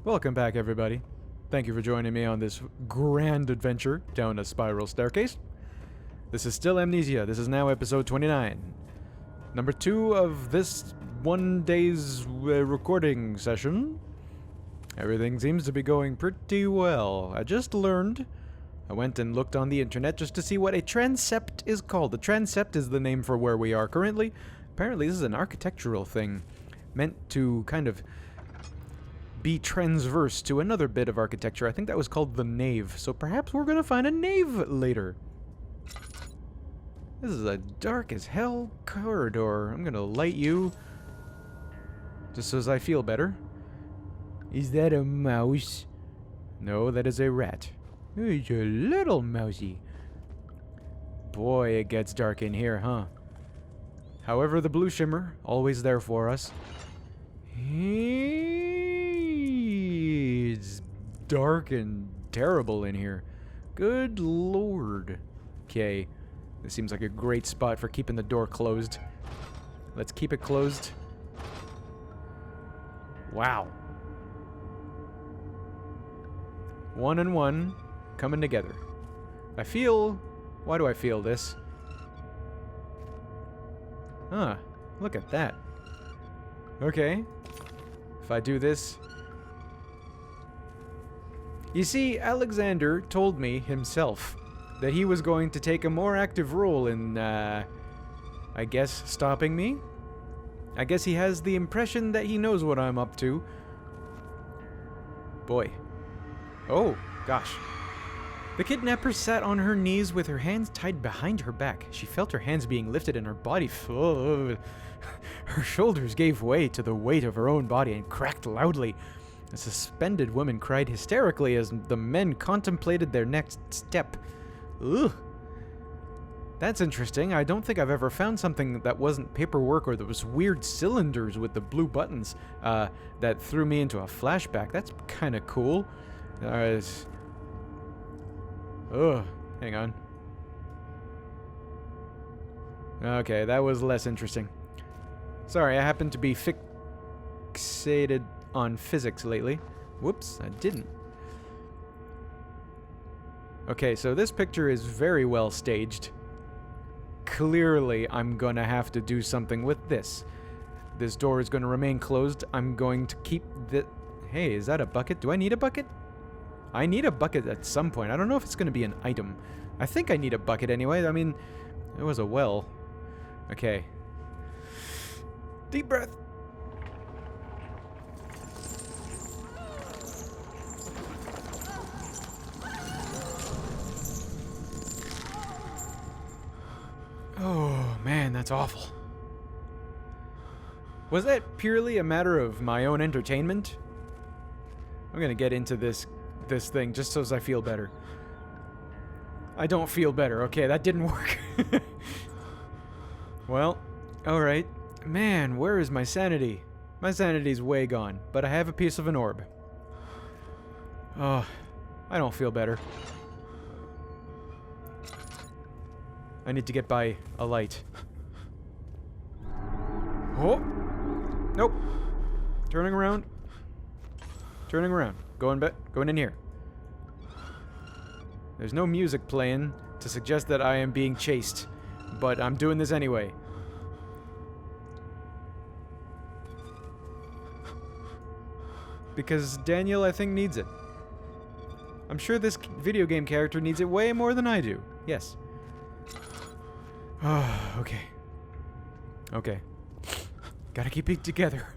Welcome back, everybody. Thank you for joining me on this grand adventure down a spiral staircase. This is still Amnesia. This is now episode 29. Number 2 of this one day's recording session. Everything seems to be going pretty well. I just learned. I went and looked on the internet just to see what a trancept is called. The trancept is the name for where we are currently. Apparently this is an architectural thing meant to kind of be transverse to another bit of architecture. I think that was called the nave. So perhaps we're gonna find a nave later. This is a dark as hell corridor. I'm gonna light you just so as I feel better. Is that a mouse? No, that is a rat. It's a little mousy. Boy, it gets dark in here, huh? However, the blue shimmer, always there for us. It's dark and terrible in here. Good lord. Okay, this seems like a great spot for keeping the door closed. Let's keep it closed. Wow. 1 and 1 coming together. I feel... Why do I feel this? Huh. Look at that. Okay. If I do this... You see, Alexander told me himself that he was going to take a more active role in, I guess, stopping me? I guess he has the impression that he knows what I'm up to. Boy. Oh, gosh. The kidnapper sat on her knees with her hands tied behind her back. She felt her hands being lifted and her body her shoulders gave way to the weight of her own body and cracked loudly. The suspended woman cried hysterically as the men contemplated their next step. Ugh. That's interesting. I don't think I've ever found something that wasn't paperwork or those weird cylinders with the blue buttons that threw me into a flashback. That's kind of cool. Ugh, hang on. Okay, that was less interesting. Sorry, I happen to be fixated on physics lately. Whoops, I didn't. Okay, so this picture is very well staged. Clearly, I'm gonna have to do something with this. This door is gonna remain closed. I'm going to keep the... Hey, is that a bucket? Do I need a bucket? I need a bucket at some point. I don't know if it's going to be an item. I think I need a bucket anyway. I mean, it was a well. Okay. Deep breath. Oh, man, that's awful. Was that purely a matter of my own entertainment? I'm going to get into this thing just so as I feel better. I don't feel better. Okay, that didn't work. Well, alright. Man, where is my sanity? My sanity's way gone, but I have a piece of an orb. Oh, I don't feel better. I need to get by a light. Oh! Nope. Turning around. Turning around. Going in here. There's no music playing to suggest that I am being chased, but I'm doing this anyway. Because Daniel, I think, needs it. I'm sure this video game character needs it way more than I do. Yes. Oh, okay. Okay. Gotta keep it together.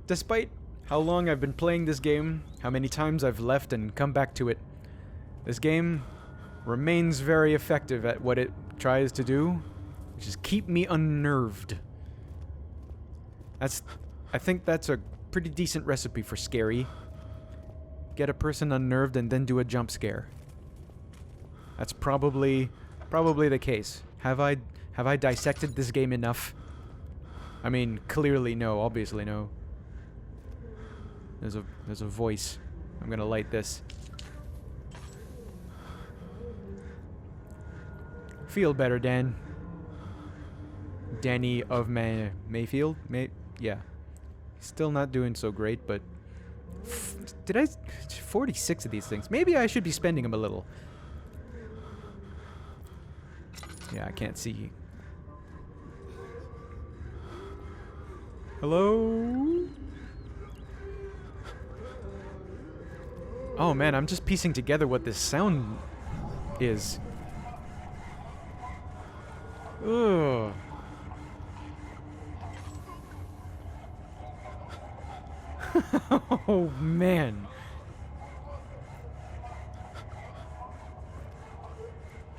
Despite how long I've been playing this game, how many times I've left and come back to it, this game remains very effective at what it tries to do, which is keep me unnerved. I think that's a pretty decent recipe for scary. Get a person unnerved and then do a jump scare. That's probably the case. Have I dissected this game enough? I mean, clearly no, obviously no. There's a voice. I'm gonna light this. Feel better, Dan. Danny of Mayfield? Yeah. Still not doing so great, but... Did I... 46 of these things. Maybe I should be spending them a little. Yeah, I can't see. Hello? Oh man, I'm just piecing together what this sound is. Ugh. Oh man.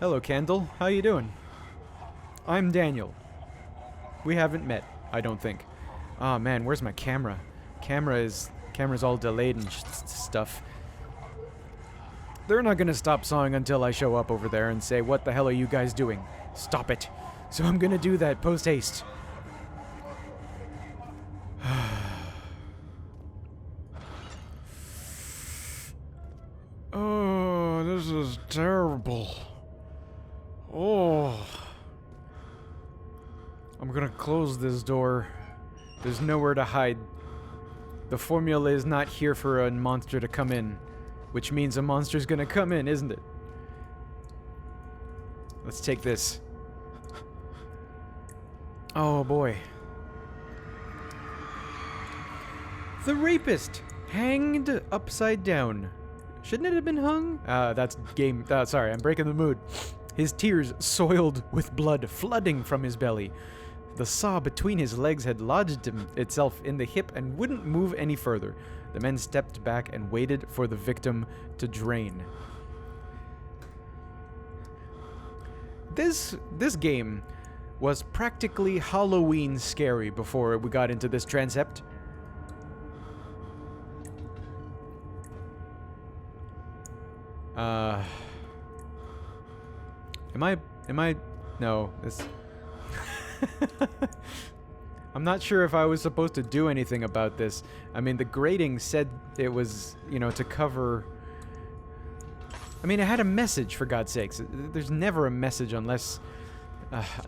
Hello, Candle. How you doing? I'm Daniel. We haven't met, I don't think. Oh man, where's my camera? Camera's all delayed and stuff. They're not gonna stop sawing until I show up over there and say, "What the hell are you guys doing? Stop it." So I'm gonna do that post haste. Oh, this is terrible. Oh. I'm gonna close this door. There's nowhere to hide. The formula is not here for a monster to come in, which means a monster's gonna come in, isn't it? Let's take this. Oh boy. The rapist! Hanged upside down. Shouldn't it have been hung? That's game. Sorry, I'm breaking the mood. His tears soiled with blood flooding from his belly. The saw between his legs had lodged itself in the hip and wouldn't move any further. The men stepped back and waited for the victim to drain. This game was practically Halloween scary before we got into this trancept. Am I, no, this, I'm not sure if I was supposed to do anything about this. I mean, the grading said it was, you know, to cover, I mean, it had a message, for God's sakes. There's never a message unless,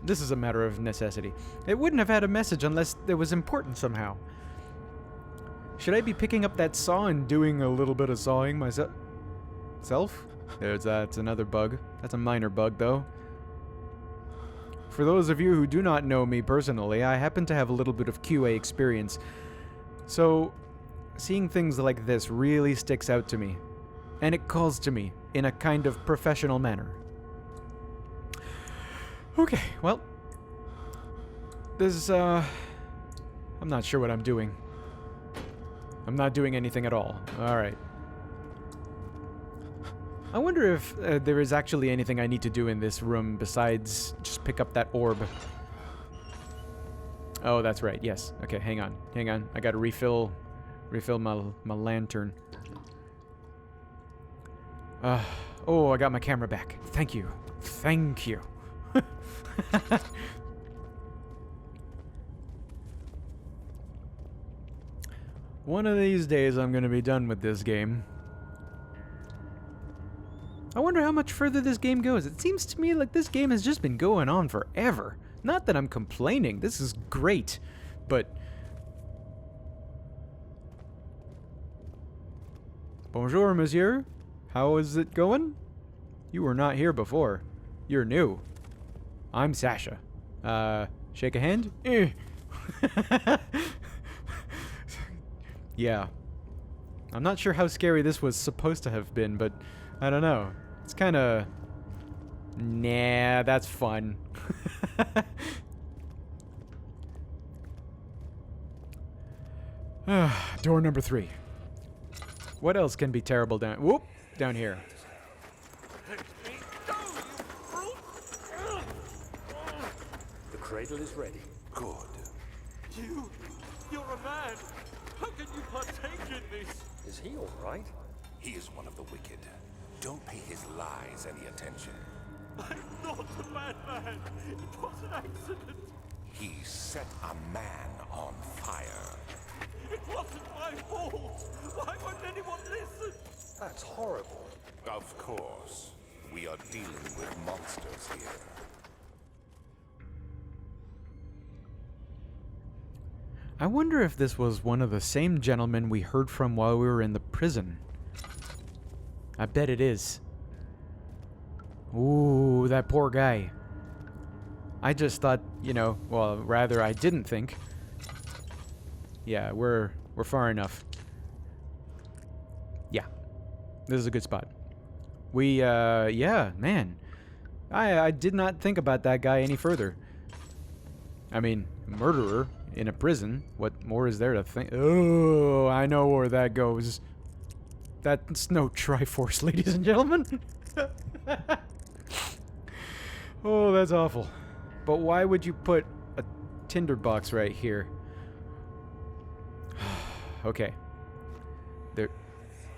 this is a matter of necessity. It wouldn't have had a message unless it was important somehow. Should I be picking up that saw and doing a little bit of sawing myself? That's another bug. That's a minor bug, though. For those of you who do not know me personally, I happen to have a little bit of QA experience. So, seeing things like this really sticks out to me. And it calls to me in a kind of professional manner. Okay, well. This, I'm not sure what I'm doing. I'm not doing anything at all. Alright. I wonder if there is actually anything I need to do in this room besides just pick up that orb. Oh, that's right. Yes. Okay, hang on. Hang on. I gotta refill my lantern. Oh, I got my camera back. Thank you. Thank you. One of these days I'm gonna be done with this game. I wonder how much further this game goes. It seems to me like this game has just been going on forever. Not that I'm complaining. This is great. But... Bonjour, monsieur. How is it going? You were not here before. You're new. I'm Sasha. Shake a hand? Yeah. I'm not sure how scary this was supposed to have been, but I don't know. It's kind of... Nah, that's fun. Door number 3. What else can be terrible down... Whoop! Down here. The cradle is ready. Good. You're a man. How can you partake in this? Is he all right? He is one of the wicked. Don't pay his lies any attention. I'm not a bad man. It was an accident. He set a man on fire. It wasn't my fault. Why won't anyone listen? That's horrible. Of course. We are dealing with monsters here. I wonder if this was one of the same gentlemen we heard from while we were in the prison. I bet it is. Ooh, that poor guy. I just thought, you know, well, rather I didn't think. Yeah, we're far enough. Yeah. This is a good spot. Yeah, man. I did not think about that guy any further. I mean, murderer in a prison. What more is there to think? Oh, I know where that goes. That's no Triforce, ladies and gentlemen. Oh, that's awful. But why would you put a tinderbox right here? Okay. There.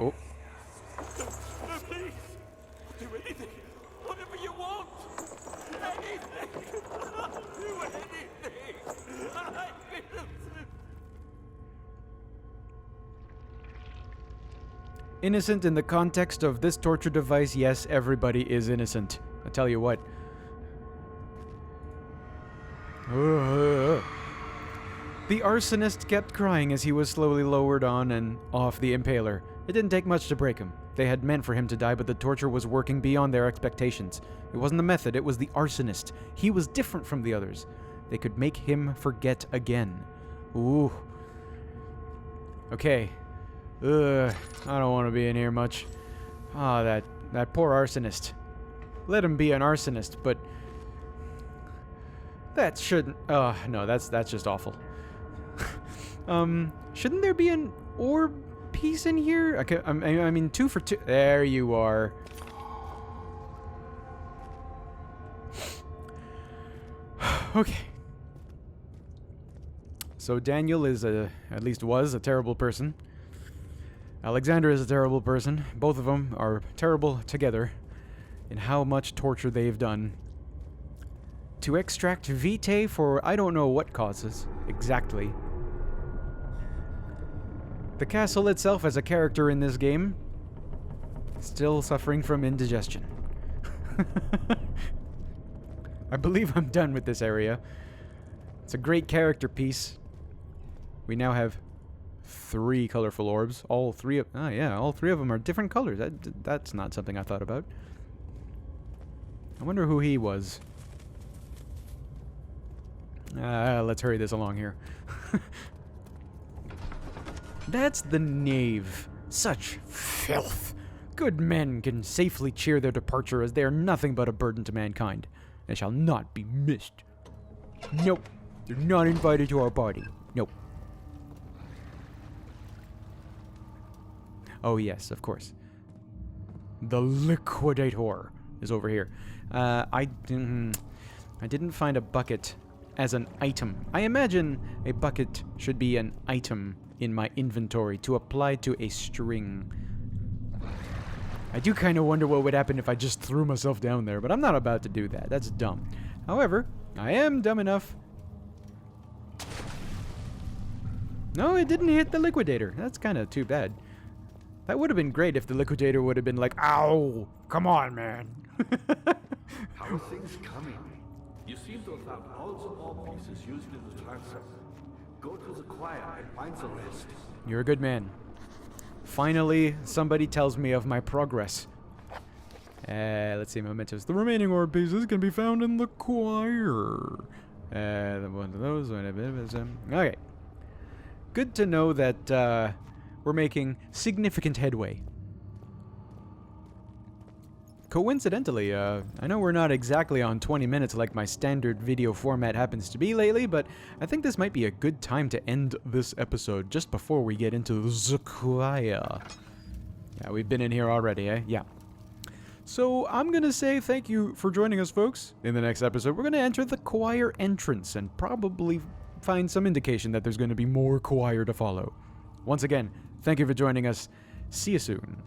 Oh. No, please! Do anything! Whatever you want! Anything! Do anything! I'm innocent! Innocent in the context of this torture device, yes, everybody is innocent. I tell you what. The arsonist kept crying as he was slowly lowered on and off the impaler. It didn't take much to break him. They had meant for him to die, but the torture was working beyond their expectations. It wasn't the method, it was the arsonist. He was different from the others. They could make him forget again. Ooh. Okay. I don't want to be in here much. Ah, that poor arsonist. Let him be an arsonist, but that shouldn't. No, that's just awful. Shouldn't there be an orb piece in here? Okay, I mean 2 for 2. There you are. Okay. So Daniel is at least was a terrible person. Alexander is a terrible person. Both of them are terrible together in how much torture they've done. To extract vitae for I don't know what causes exactly. The castle itself as a character in this game still suffering from indigestion. I believe I'm done with this area. It's a great character piece. We now have 3 colorful orbs. All 3 of all 3 of them are different colors. That's not something I thought about. I wonder who he was. Let's hurry this along here. That's the knave. Such filth. Good men can safely cheer their departure, as they are nothing but a burden to mankind, and shall not be missed. Nope. They're not invited to our party. Nope. Oh yes, of course. The liquidator is over here. I didn't find a bucket as an item. I imagine a bucket should be an item in my inventory to apply to a string. I do kind of wonder what would happen if I just threw myself down there, but I'm not about to do that. That's dumb. However, I am dumb enough. No, it didn't hit the liquidator. That's kind of too bad. That would have been great if the liquidator would have been like, ow, come on, man. How are things coming? You seem to have found all the orb pieces used in the trancept. Go to the choir and find the rest. You're a good man. Finally, somebody tells me of my progress. Let's see, mementos. The remaining orb pieces can be found in the choir. One of those. Okay. Good to know that we're making significant headway. Coincidentally, I know we're not exactly on 20 minutes like my standard video format happens to be lately, but I think this might be a good time to end this episode just before we get into the choir. Yeah, we've been in here already, eh? Yeah. So I'm gonna say thank you for joining us, folks. In the next episode, we're gonna enter the choir entrance and probably find some indication that there's gonna be more choir to follow. Once again, thank you for joining us. See you soon.